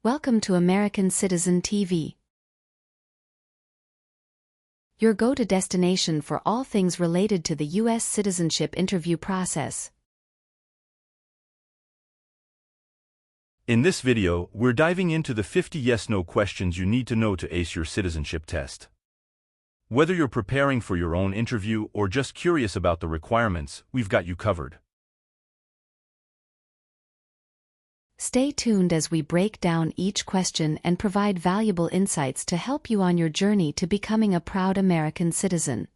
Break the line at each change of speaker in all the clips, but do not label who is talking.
Welcome to American Citizen TV, your go-to destination for all things related to the U.S. citizenship interview process.
In this video, we're diving into the 50 yes-no questions you need to know to ace your citizenship test. Whether you're preparing for your own interview or just curious about the requirements, we've got you covered.
Stay tuned as we break down each question and provide valuable insights to help you on your journey to becoming a proud American citizen.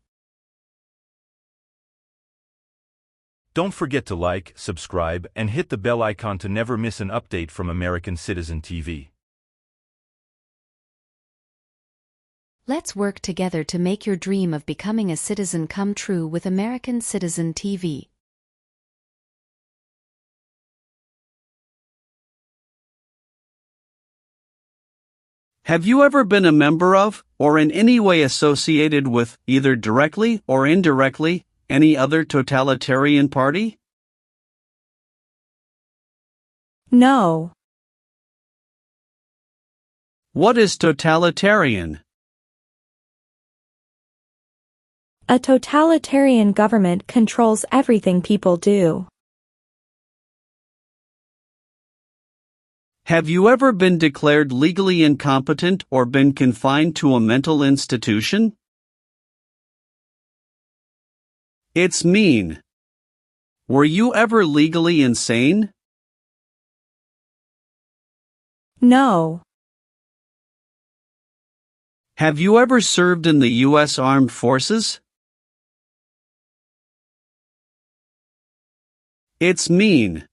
Don't forget to like, subscribe, and hit the bell icon to never miss an update from American Citizen TV.
Let's work together to make your dream of becoming a citizen come true with American Citizen TV.
Have you ever been a member of, or in any way associated with, either directly or indirectly, any other totalitarian party?
No.
What is totalitarian?
A totalitarian government controls everything people do.
Have you ever been declared legally incompetent or been confined to a mental institution? It's mean. Were you ever legally insane?
No.
Have you ever served in the U.S. Armed Forces? It's mean.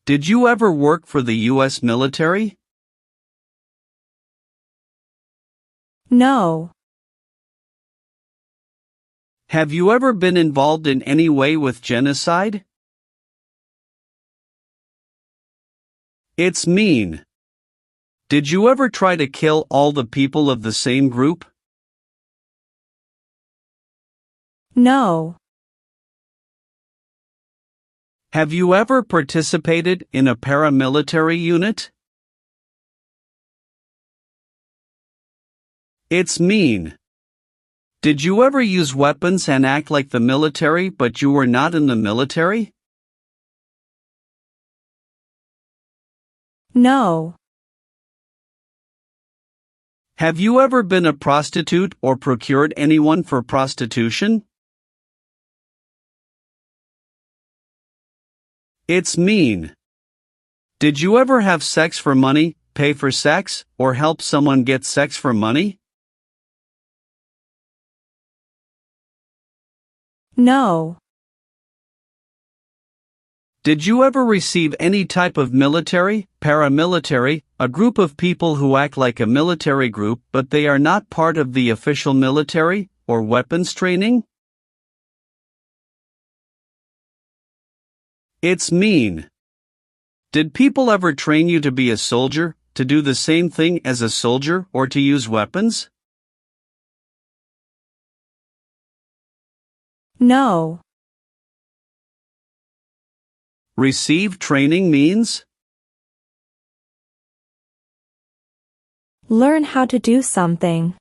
Did you ever work for the U.S. military?
No.
Have you ever been involved in any way with genocide? It's mean. Did you ever try to kill all the people of the same group?
No.
Have you ever participated in a paramilitary unit? It's mean. Did you ever use weapons and act like the military but you were not in the military?
No.
Have you ever been a prostitute or procured anyone for prostitution? It's mean. Did you ever have sex for money, pay for sex, or help someone get sex for money?
No.
Did you ever receive any type of military, paramilitary, a group of people who act like a military group but they are not part of the official military, or weapons training? It's mean. Did people ever train you to be a soldier, to do the same thing as a soldier, or to use weapons?
No.
Receive training means?
Learn how to do something.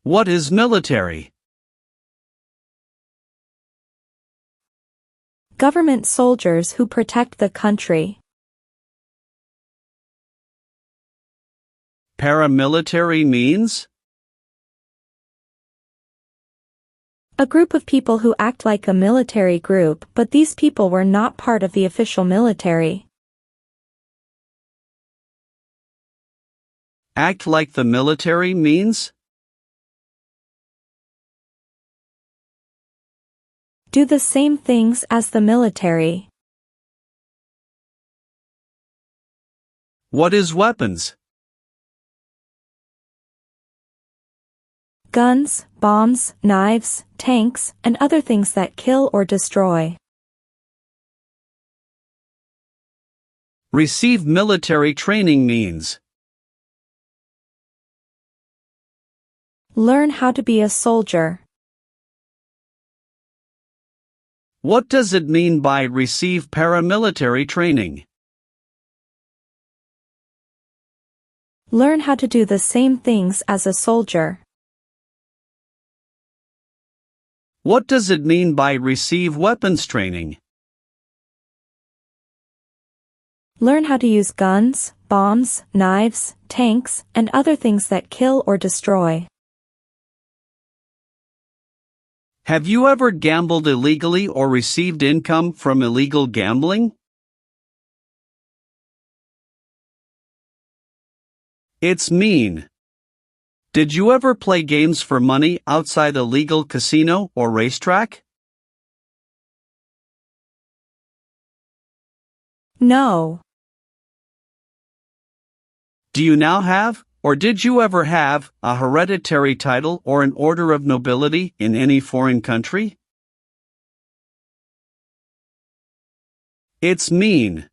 What is military?
Government soldiers who protect the country.
Paramilitary means?
A group of people who act like a military group, but these people were not part of the official military.
Act like the military means?
Do the same things as the military.
What is weapons?
Guns, bombs, knives, tanks, and other things that kill or destroy.
Receive military training means?
Learn how to be a soldier.
What does it mean by receive paramilitary training?
Learn how to do the same things as a soldier.
What does it mean by receive weapons training?
Learn how to use guns, bombs, knives, tanks, and other things that kill or destroy.
Have you ever gambled illegally or received income from illegal gambling? It's mean. Did you ever play games for money outside a legal casino or racetrack?
No.
Do you now have, or did you ever have, a hereditary title or an order of nobility in any foreign country? It's mean.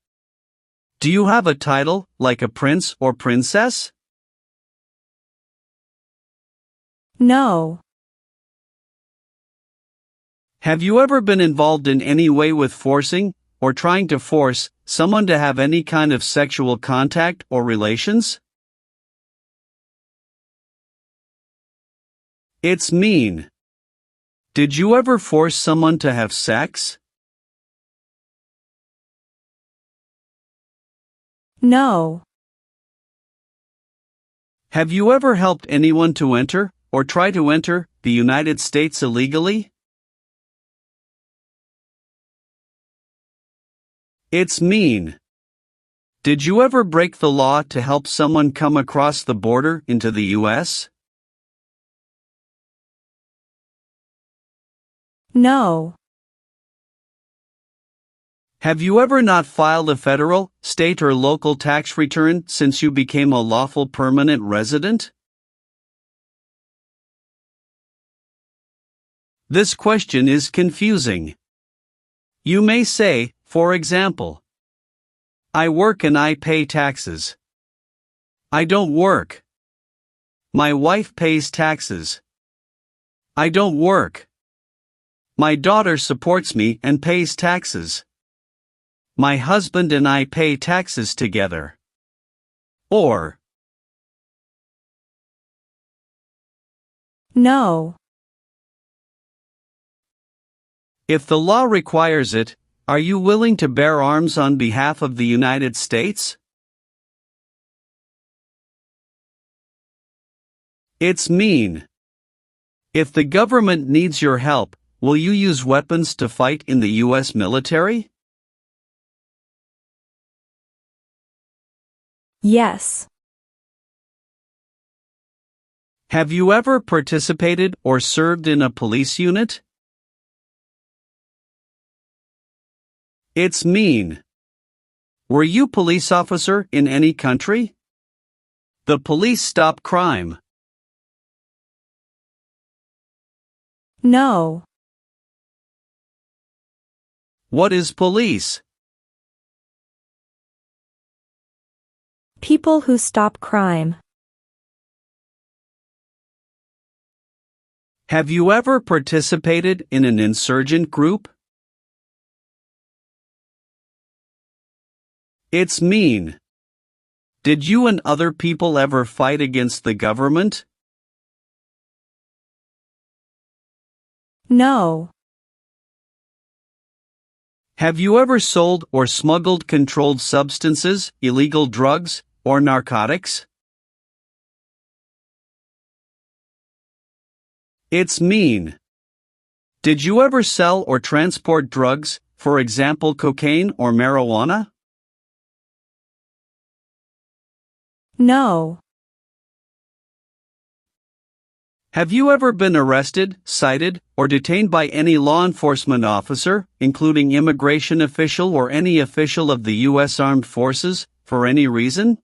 Do you have a title, like a prince or princess?
No.
Have you ever been involved in any way with forcing, or trying to force, someone to have any kind of sexual contact or relations? It's mean. Did you ever force someone to have sex?
No.
Have you ever helped anyone to enter, or try to enter, the United States illegally? It's mean. Did you ever break the law to help someone come across the border into the U.S.?
No.
Have you ever not filed a federal, state or local tax return since you became a lawful permanent resident? This question is confusing. You may say, for example, I work and I pay taxes. I don't work. My wife pays taxes. I don't work. My daughter supports me and pays taxes. My husband and I pay taxes together. Or,
No.
if the law requires it, are you willing to bear arms on behalf of the United States? It's mean. If the government needs your help, will you use weapons to fight in the U.S. military?
Yes.
Have you ever participated or served in a police unit? It's mean. Were you police officer in any country? The police stop crime.
No.
What is police?
People who stop crime.
Have you ever participated in an insurgent group? It's mean. Did you and other people ever fight against the government?
No.
Have you ever sold or smuggled controlled substances, illegal drugs, or narcotics? It's mean. Did you ever sell or transport drugs, for example cocaine or marijuana?
No.
Have you ever been arrested, cited, or detained by any law enforcement officer, including immigration official or any official of the U.S. Armed Forces, for any reason?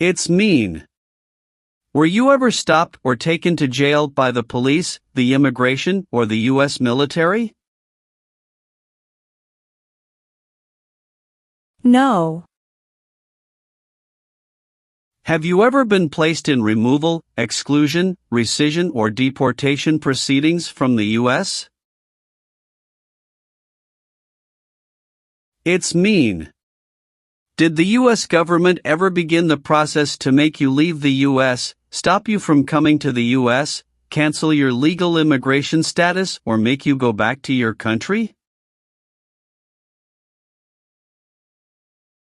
It's mean. Were you ever stopped or taken to jail by the police, the immigration, or the U.S. military?
No.
Have you ever been placed in removal, exclusion, rescission or deportation proceedings from the U.S.? It's mean. Did the U.S. government ever begin the process to make you leave the U.S., stop you from coming to the U.S., cancel your legal immigration status, or make you go back to your country?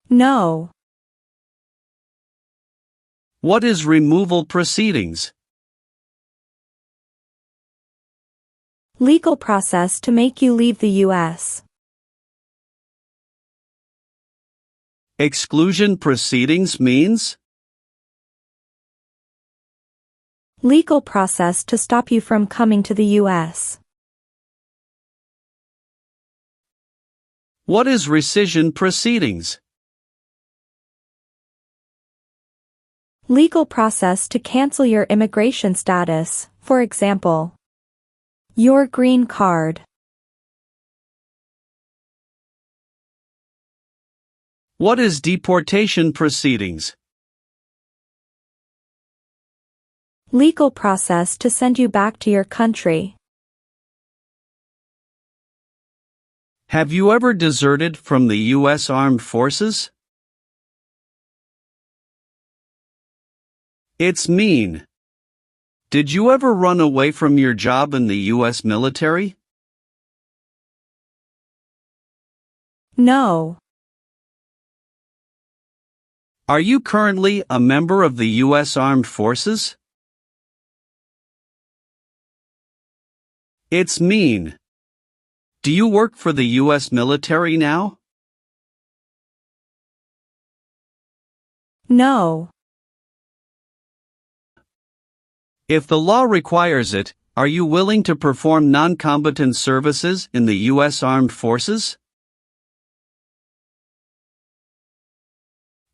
No.
What is removal proceedings?
Legal process to make you leave the U.S.
Exclusion proceedings means?
Legal process to stop you from coming to the U.S.
What is rescission proceedings?
Legal process to cancel your immigration status, for example, your green card.
What is deportation proceedings?
Legal process to send you back to your country.
Have you ever deserted from the U.S. Armed Forces? It's mean. Did you ever run away from your job in the U.S. military?
No.
Are you currently a member of the U.S. Armed Forces? It's mean. Do you work for the U.S. military now?
No.
If the law requires it, are you willing to perform non-combatant services in the U.S. Armed Forces?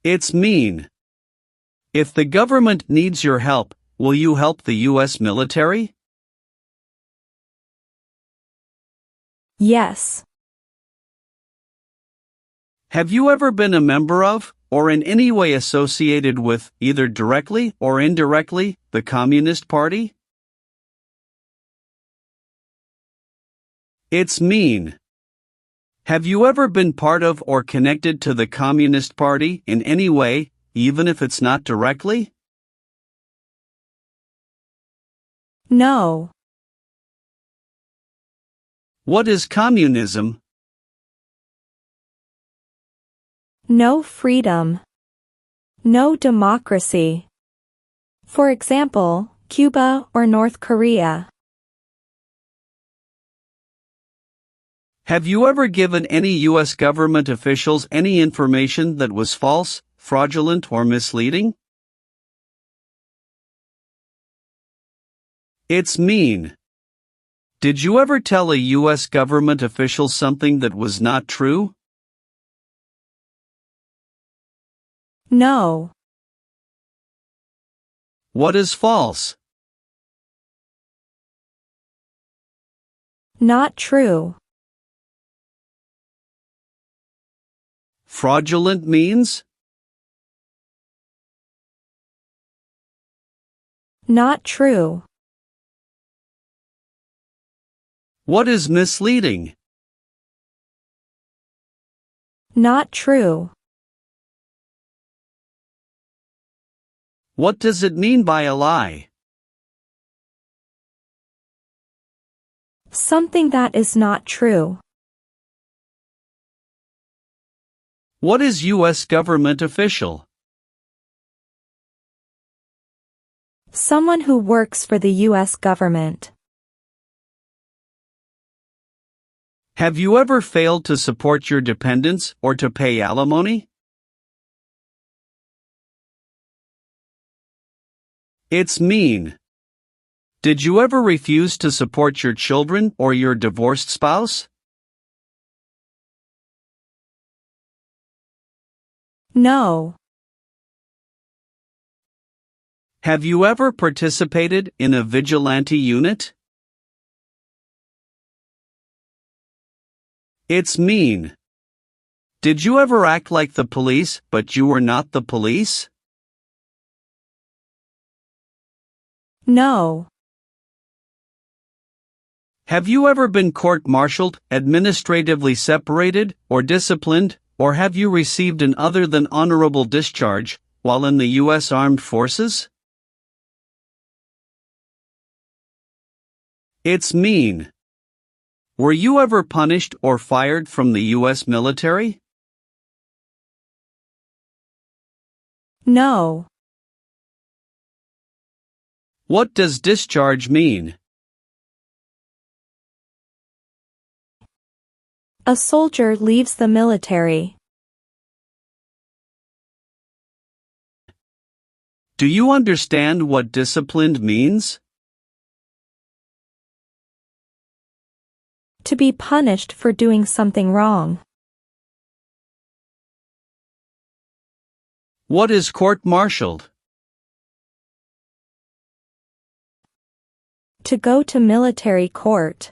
It's mean. If the government needs your help, will you help the U.S. military?
Yes.
Have you ever been a member of, or in any way associated with, either directly or indirectly, the Communist Party? It's mean. Have you ever been part of or connected to the Communist Party in any way, even if it's not directly?
No.
What is communism?
No freedom. No democracy. For example, Cuba or North Korea.
Have you ever given any U.S. government officials any information that was false, fraudulent, or misleading? It's mean. Did you ever tell a U.S. government official something that was not true?
No.
What is false?
Not true.
Fraudulent means?
Not true.
What is misleading?
Not true.
What does it mean by a lie?
Something that is not true.
What is U.S. government official?
Someone who works for the U.S. government.
Have you ever failed to support your dependents or to pay alimony? It's mean. Did you ever refuse to support your children or your divorced spouse?
No.
Have you ever participated in a vigilante unit? It's mean. Did you ever act like the police, but you were not the police?
No.
Have you ever been court-martialed, administratively separated, or disciplined, or have you received an other than honorable discharge while in the U.S. Armed Forces? It's mean. Were you ever punished or fired from the U.S. military?
No.
What does discharge mean?
A soldier leaves the military.
Do you understand what disciplined means?
To be punished for doing something wrong.
What is court-martialed?
To go to military court.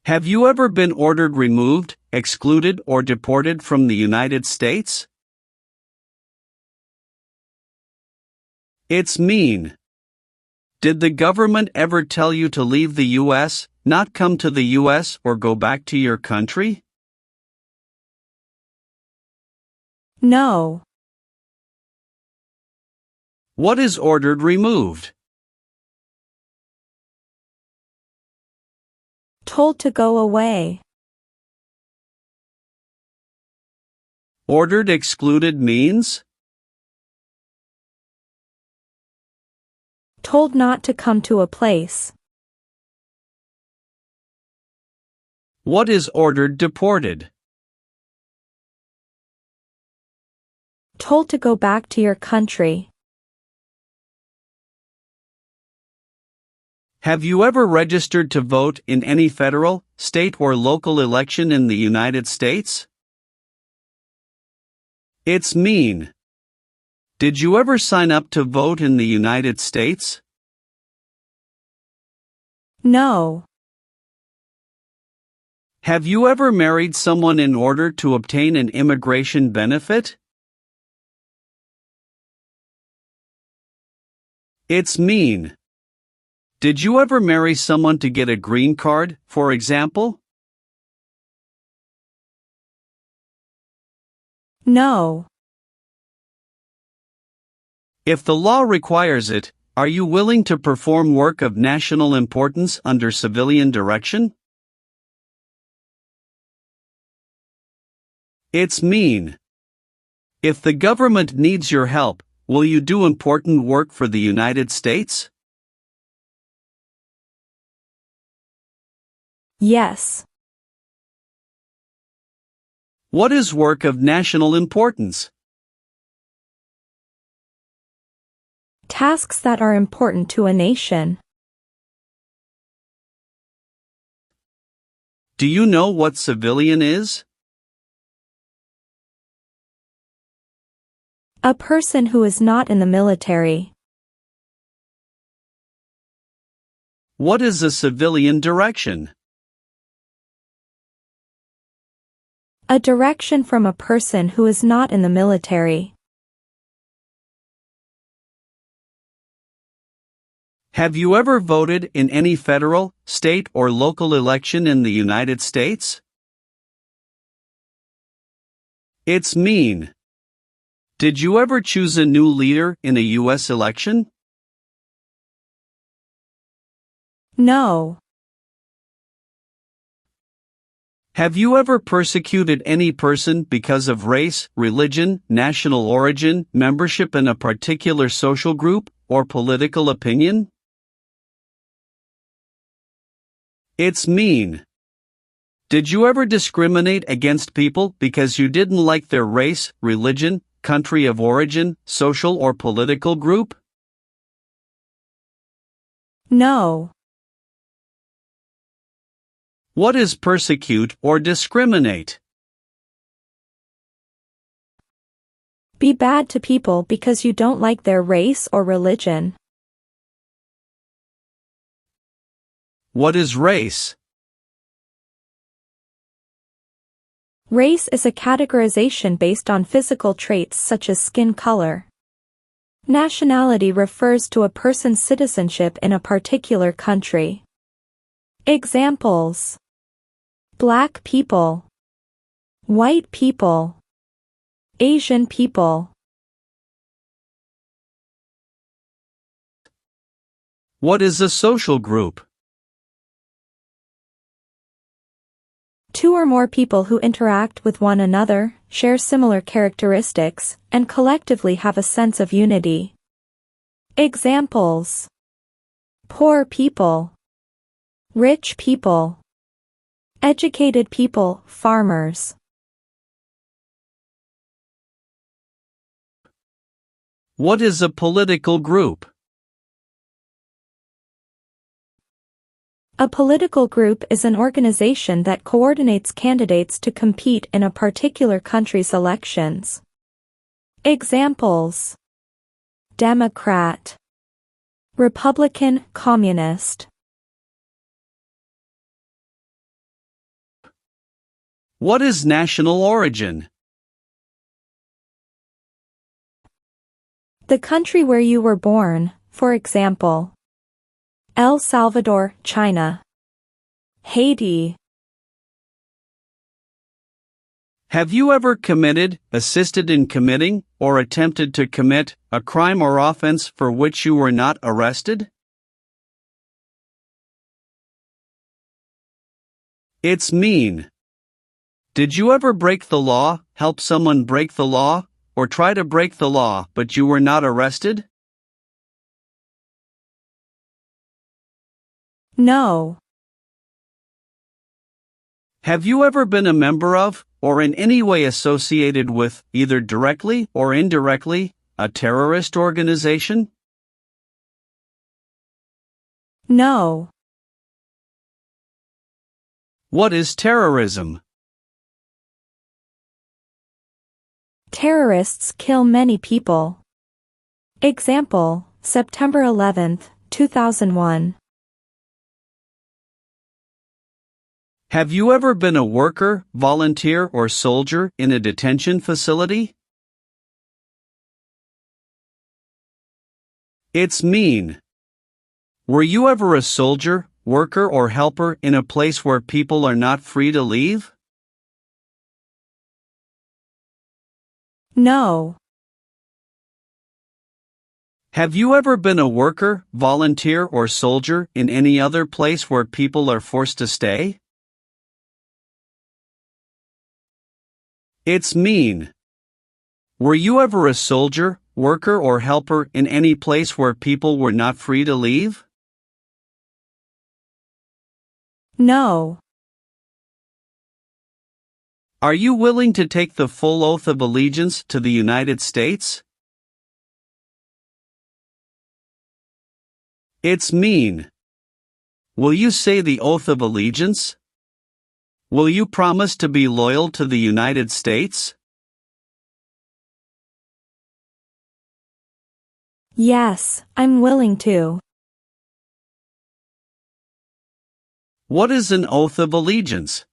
Have you ever been ordered removed, excluded, or deported from the United States? It's mean. Did the government ever tell you to leave the U.S., not come to the U.S., or go back to your country?
No.
What is ordered removed?
Told to go away.
Ordered excluded means?
Told not to come to a place.
What is ordered deported?
Told to go back to your country.
Have you ever registered to vote in any federal, state, or local election in the United States? It's mean. Did you ever sign up to vote in the United States?
No.
Have you ever married someone in order to obtain an immigration benefit? It's mean. Did you ever marry someone to get a green card, for example?
No.
If the law requires it, are you willing to perform work of national importance under civilian direction? It's mean. If the government needs your help, will you do important work for the United States?
Yes.
What is work of national importance?
Tasks that are important to a nation.
Do you know what civilian is?
A person who is not in the military.
What is a civilian direction?
A direction from a person who is not in the military.
Have you ever voted in any federal, state, or local election in the United States? It's mean. Did you ever choose a new leader in a U.S. election?
No.
Have you ever persecuted any person because of race, religion, national origin, membership in a particular social group, or political opinion? It's mean. Did you ever discriminate against people because you didn't like their race, religion, country of origin, social or political group?
No.
What is persecute or discriminate?
Be bad to people because you don't like their race or religion.
What is race?
Race is a categorization based on physical traits such as skin color. Nationality refers to a person's citizenship in a particular country. Examples: Black people, white people, Asian people.
What is a social group?
Two or more people who interact with one another, share similar characteristics, and collectively have a sense of unity. Examples: poor people, rich people, educated people, farmers.
What is a political group?
A political group is an organization that coordinates candidates to compete in a particular country's elections. Examples: Democrat, Republican, Communist.
What is national origin?
The country where you were born, for example, El Salvador, China, Haiti.
Have you ever committed, assisted in committing, or attempted to commit a crime or offense for which you were not arrested? It's mean. Did you ever break the law, help someone break the law, or try to break the law but you were not arrested?
No.
Have you ever been a member of, or in any way associated with, either directly or indirectly, a terrorist organization?
No.
What is terrorism?
Terrorists kill many people. Example: September 11, 2001.
Have you ever been a worker, volunteer, or soldier in a detention facility? It's mean. Were you ever a soldier, worker, or helper in a place where people are not free to leave?
No.
Have you ever been a worker, volunteer, or soldier in any other place where people are forced to stay? It's mean. Were you ever a soldier, worker, or helper in any place where people were not free to leave?
No.
Are you willing to take the full oath of allegiance to the United States? It's mean. Will you say the oath of allegiance? Will you promise to be loyal to the United States?
Yes, I'm willing to.
What is an oath of allegiance?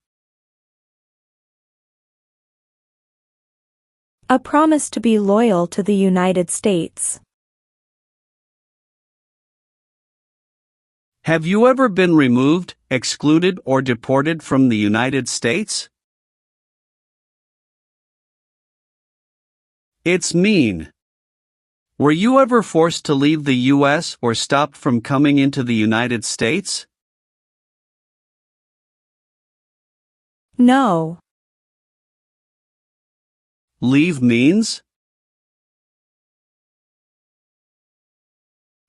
A promise to be loyal to the United States.
Have you ever been removed, excluded, or deported from the United States? It's mean. Were you ever forced to leave the U.S. or stopped from coming into the United States?
No.
Leave means?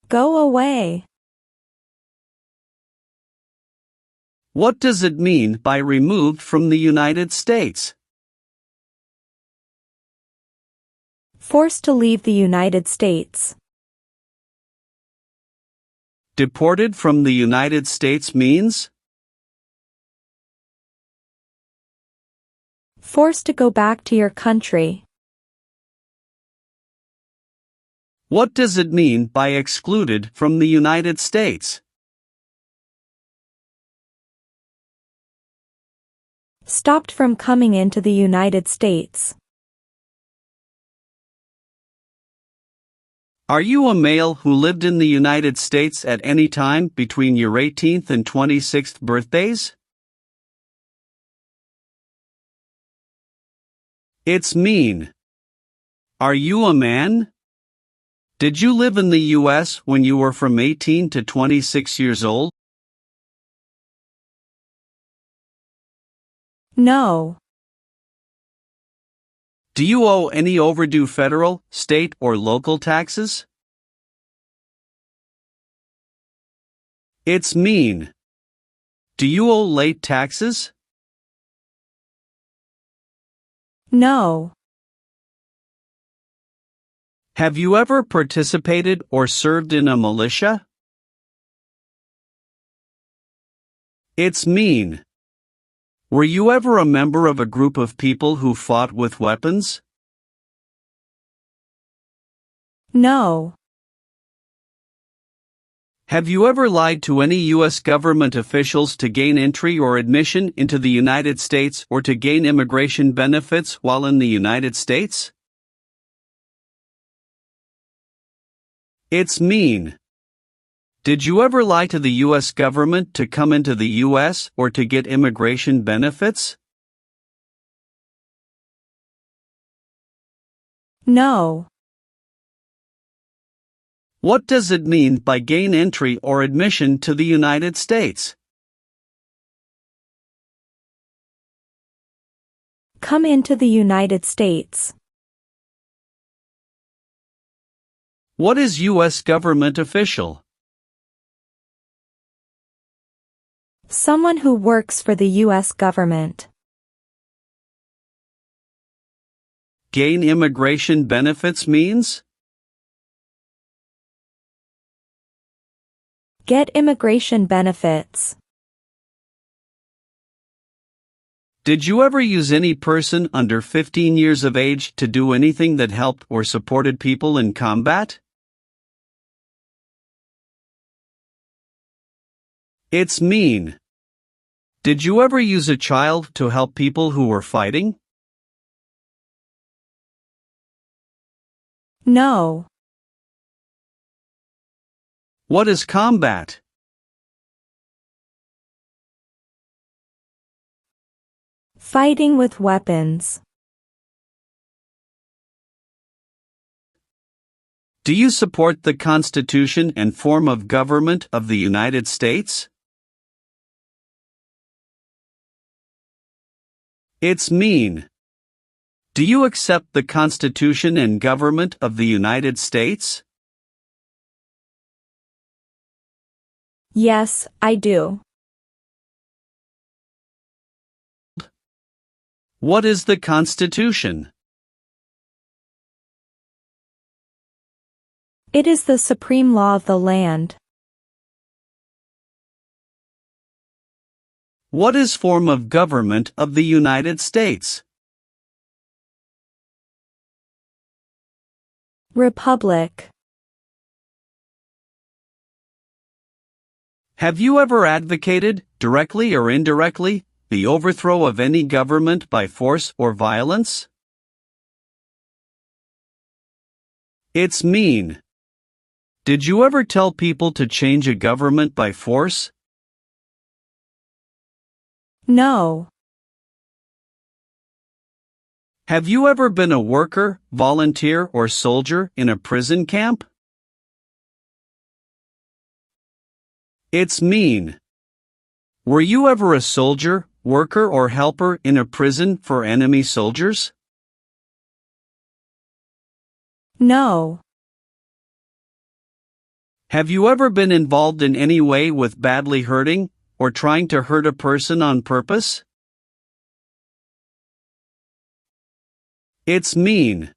Go away.
What does it mean by removed from the United States?
Forced to leave the United States.
Deported from the United States means?
Forced to go back to your country.
What does it mean by excluded from the United States?
Stopped from coming into the United States.
Are you a male who lived in the United States at any time between your 18th and 26th birthdays? It's mean. Are you a man? Did you live in the U.S. when you were from 18 to 26 years old?
No.
Do you owe any overdue federal, state, or local taxes? It's mean. Do you owe late taxes?
No.
Have you ever participated or served in a militia? It's mean. Were you ever a member of a group of people who fought with weapons?
No.
Have you ever lied to any U.S. government officials to gain entry or admission into the United States or to gain immigration benefits while in the United States? It's mean. Did you ever lie to the U.S. government to come into the U.S. or to get immigration benefits?
No.
What does it mean by gain entry or admission to the United States?
Come into the United States.
What is U.S. government official?
Someone who works for the U.S. government.
Gain immigration benefits means?
Get immigration benefits.
Did you ever use any person under 15 years of age to do anything that helped or supported people in combat? It's mean. Did you ever use a child to help people who were fighting?
No.
What is combat?
Fighting with weapons.
Do you support the Constitution and form of government of the United States? It's mean. Do you accept the Constitution and government of the United States?
Yes, I do.
What is the Constitution?
It is the supreme law of the land.
What is form of government of the United States?
Republic.
Have you ever advocated, directly or indirectly, the overthrow of any government by force or violence? It's mean. Did you ever tell people to change a government by force?
No.
Have you ever been a worker, volunteer, or soldier in a prison camp? It's mean. Were you ever a soldier, worker, or helper in a prison for enemy soldiers?
No.
Have you ever been involved in any way with badly hurting, or trying to hurt a person on purpose? It's mean.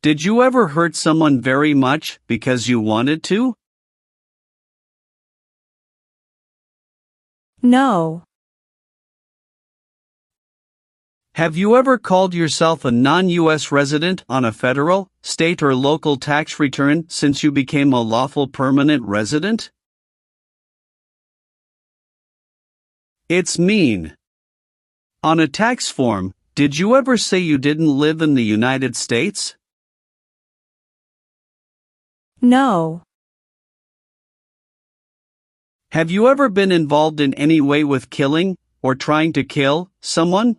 Did you ever hurt someone very much because you wanted to?
No.
Have you ever called yourself a non-U.S. resident on a federal, state, or local tax return since you became a lawful permanent resident? It's mean. On a tax form, did you ever say you didn't live in the United States?
No.
Have you ever been involved in any way with killing, or trying to kill, someone?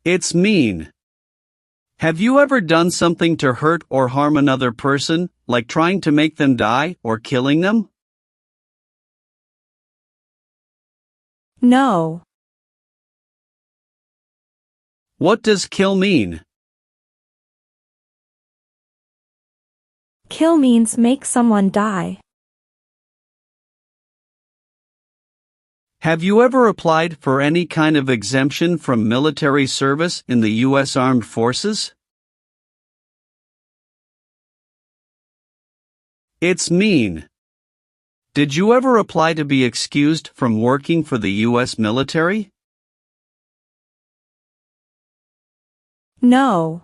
It's mean. Have you ever done something to hurt or harm another person, like trying to make them die or killing them?
No.
What does kill mean?
Kill means make someone die.
Have you ever applied for any kind of exemption from military service in the U.S. Armed Forces? It's mean. Did you ever apply to be excused from working for the U.S. military?
No.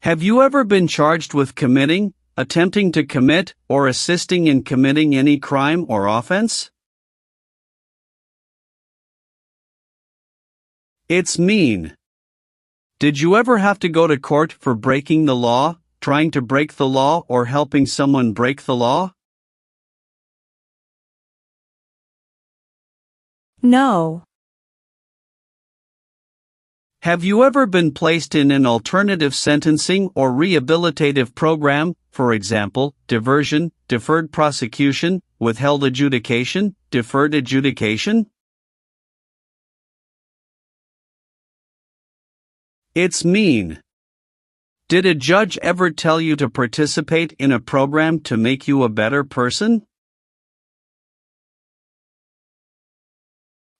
Have you ever been charged with committing, attempting to commit, or assisting in committing any crime or offense? It's mean. Did you ever have to go to court for breaking the law, trying to break the law, or helping someone break the law?
No.
Have you ever been placed in an alternative sentencing or rehabilitative program, for example, diversion, deferred prosecution, withheld adjudication, deferred adjudication? It's mean. Did a judge ever tell you to participate in a program to make you a better person?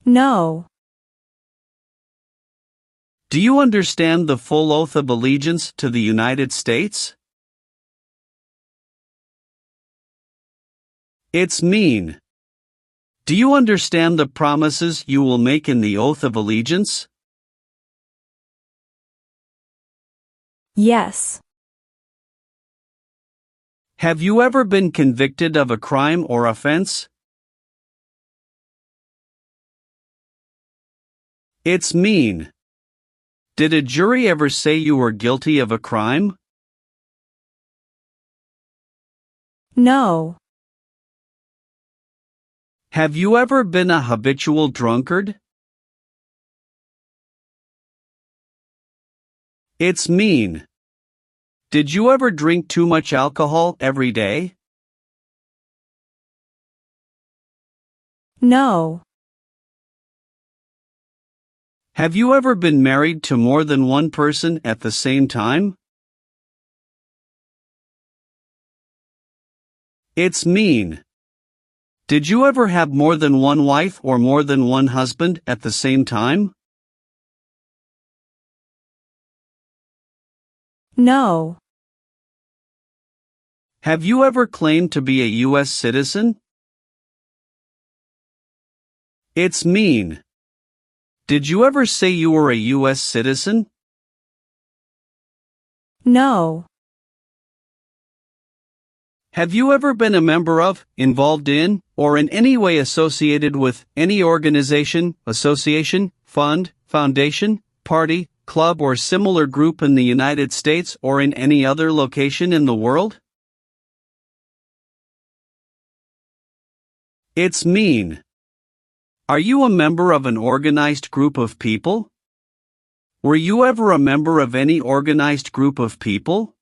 No.
Do you understand the full oath of allegiance to the United States? It's mean. Do you understand the promises you will make in the oath of allegiance?
Yes.
Have you ever been convicted of a crime or offense? It's mean. Did a jury ever say you were guilty of a crime?
No.
Have you ever been a habitual drunkard? It's mean. Did you ever drink too much alcohol every day?
No.
Have you ever been married to more than one person at the same time? It's mean. Did you ever have more than one wife or more than one husband at the same time?
No.
Have you ever claimed to be a U.S. citizen? It's mean. Did you ever say you were a U.S. citizen?
No.
Have you ever been a member of, involved in, or in any way associated with any organization, association, fund, foundation, party, club, or similar group in the United States or in any other location in the world? It's mean. Are you a member of an organized group of people? Were you ever a member of any organized group of people?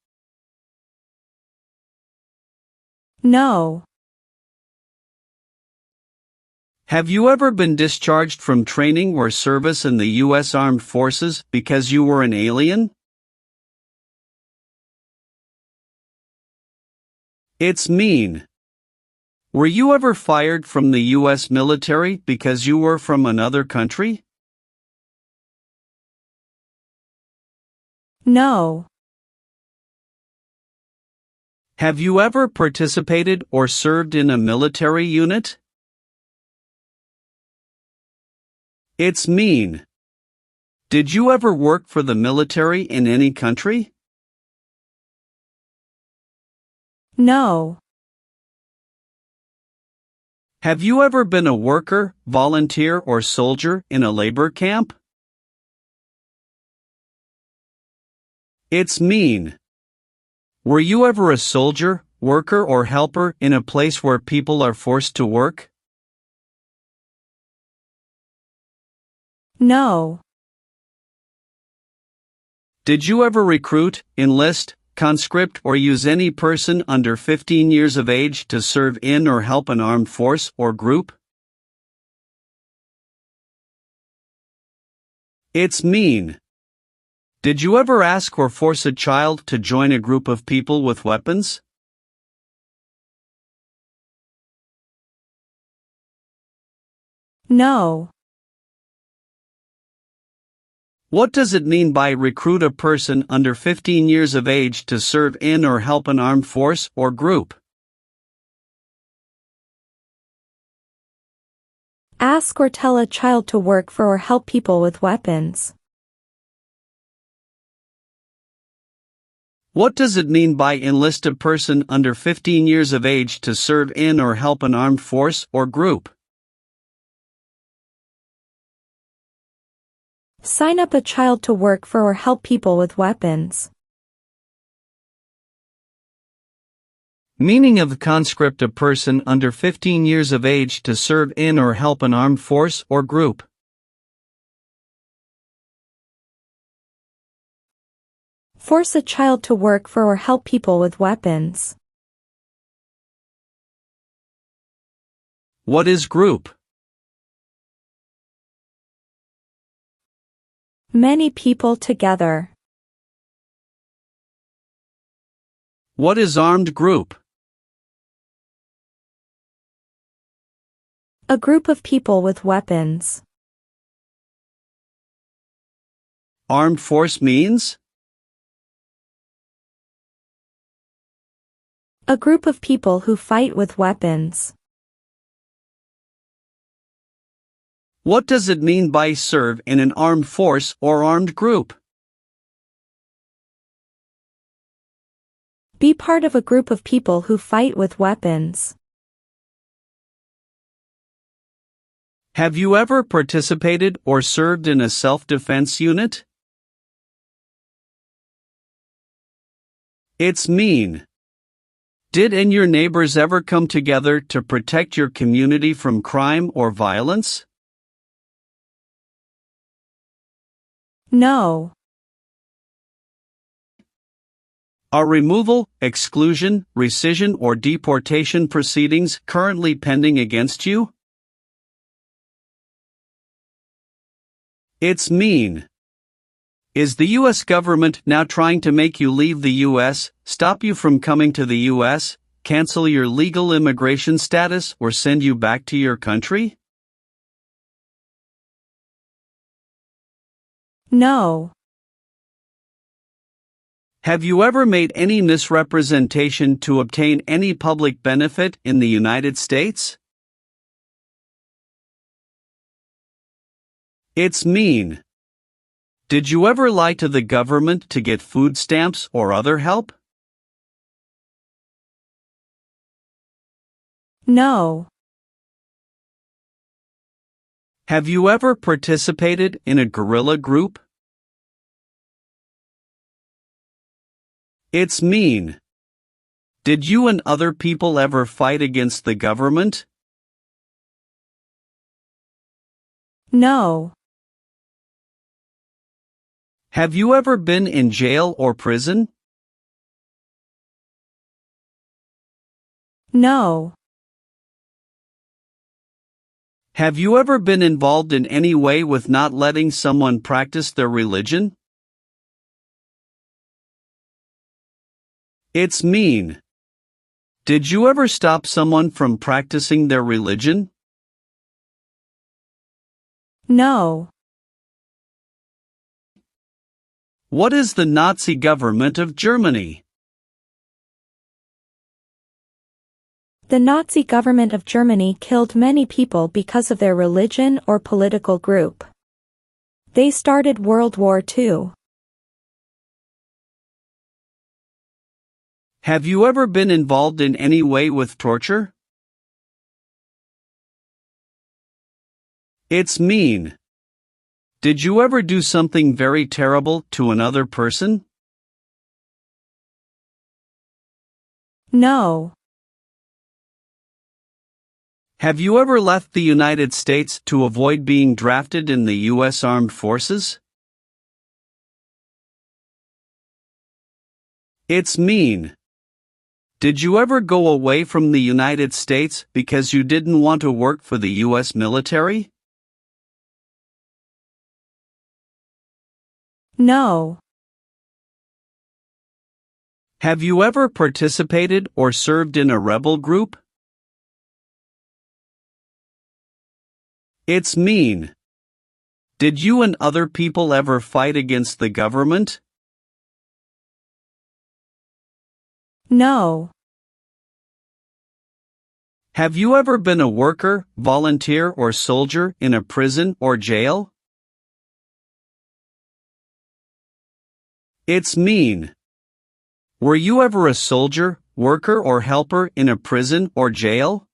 No.
Have you ever been discharged from training or service in the U.S. Armed Forces because you were an alien? It's mean. Were you ever fired from the U.S. military because you were from another country?
No.
Have you ever participated or served in a military unit? It's mean. Did you ever work for the military in any country?
No.
Have you ever been a worker, volunteer, or soldier in a labor camp? It's mean. Were you ever a soldier, worker, or helper in a place where people are forced to work?
No.
Did you ever recruit, enlist, conscript or use any person under 15 years of age to serve in or help an armed force or group? It's mean. Did you ever ask or force a child to join a group of people with weapons?
No.
What does it mean by recruit a person under 15 years of age to serve in or help an armed force or group?
Ask or tell a child to work for or help people with weapons.
What does it mean by enlist a person under 15 years of age to serve in or help an armed force or group?
Sign up a child to work for or help people with weapons.
Meaning of conscript: a person under 15 years of age to serve in or help an armed force or group.
Force a child to work for or help people with weapons.
What is group?
Many people together.
What is armed group?
A group of people with weapons.
Armed force means?
A group of people who fight with weapons.
What does it mean by serve in an armed force or armed group?
Be part of a group of people who fight with weapons.
Have you ever participated or served in a self-defense unit? It's mean. Did and your neighbors ever come together to protect your community from crime or violence?
No.
Are removal, exclusion, rescission or deportation proceedings currently pending against you? It's mean. Is the U.S. government now trying to make you leave the U.S., stop you from coming to the U.S., cancel your legal immigration status or send you back to your country?
No.
Have you ever made any misrepresentation to obtain any public benefit in the United States? It's mean. Did you ever lie to the government to get food stamps or other help?
No.
Have you ever participated in a guerrilla group? It's mean. Did you and other people ever fight against the government?
No.
Have you ever been in jail or prison?
No.
Have you ever been involved in any way with not letting someone practice their religion? It's mean. Did you ever stop someone from practicing their religion?
No.
What is the Nazi government of Germany?
The Nazi government of Germany killed many people because of their religion or political group. They started World War II.
Have you ever been involved in any way with torture? It's mean. Did you ever do something very terrible to another person?
No.
Have you ever left the United States to avoid being drafted in the U.S. Armed Forces? It's mean. Did you ever go away from the United States because you didn't want to work for the U.S. military?
No.
Have you ever participated or served in a rebel group? It's mean. Did you and other people ever fight against the government?
No.
Have you ever been a worker, volunteer, or soldier in a prison or jail? It's mean. Were you ever a soldier, worker, or helper in a prison or jail?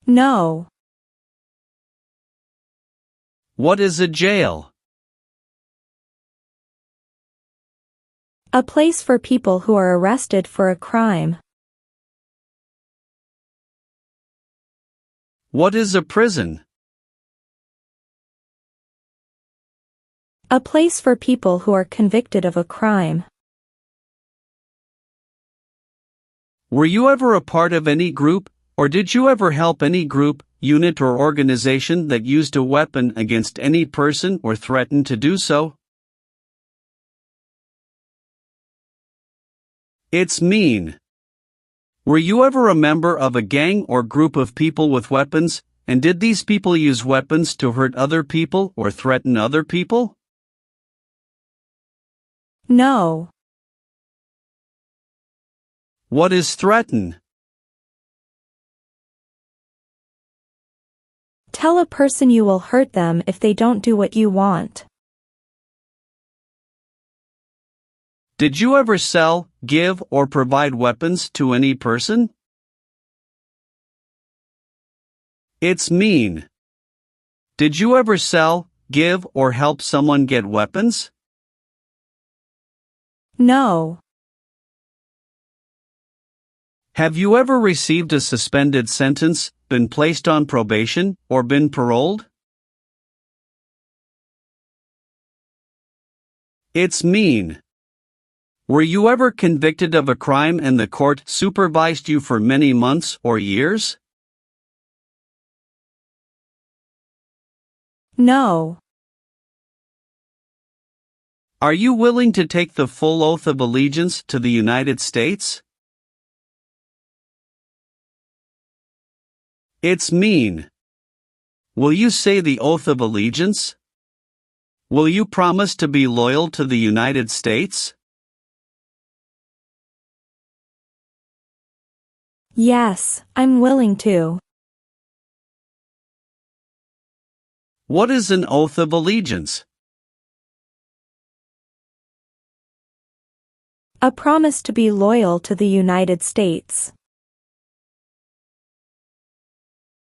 No.
What is a jail?
A place for people who are arrested for a crime.
What is a prison?
A place for people who are convicted of a crime.
Were you ever a part of any group, or did you ever help any group, unit, or organization that used a weapon against any person or threatened to do so? It's mean. Were you ever a member of a gang or group of people with weapons, and did these people use weapons to hurt other people or threaten other people?
No.
What is threaten?
Tell a person you will hurt them if they don't do what you want.
Did you ever sell, give, or provide weapons to any person? It's mean. Did you ever sell, give, or help someone get weapons?
No.
Have you ever received a suspended sentence, been placed on probation, or been paroled? It's mean. Were you ever convicted of a crime and the court supervised you for many months or years?
No.
Are you willing to take the full oath of allegiance to the United States? It's mean. Will you say the oath of allegiance? Will you promise to be loyal to the United States?
Yes, I'm willing to.
What is an oath of allegiance?
A promise to be loyal to the United States.